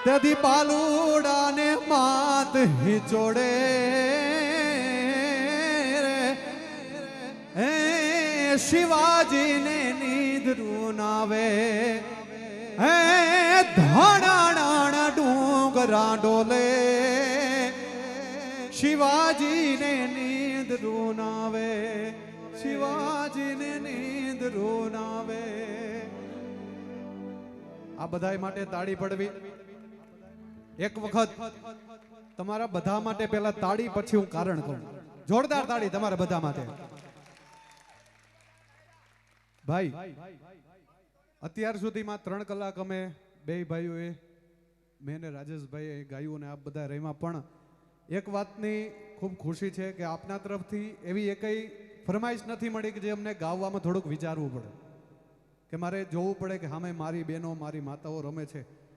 તેથી પાલુડા ને માત જોડે હે શિવાજી ને નીંદરું નાવે હે ધણાણા ડુંગરા ડોલે શિવાજી ને નીંદરું નાવે શિવાજી ને નીંદરું નાવે આ બધાય માટે તાળી પડવી એક વખત તમારા બધા માટે પહેલા તાળી પછી હું કારણ કહું જોરદાર તાળી તમારા બધા માટે ભાઈ અત્યાર સુધીમાં 3 કલાક અમે બે ભાઈઓએ મેં ને રાજેશભાઈએ ગાયું ને આપ બધા રહીમાં પણ એક વાતની ખૂબ ખુશી છે કે આપના તરફથી એવી એકઈ ફરમાઈશ નથી મળી કે જે અમને ગાવામાં થોડુંક વિચારવું પડે કે મારે જોવું પડે કે સામે મારી બહેનો મારી માતાઓ રમે છે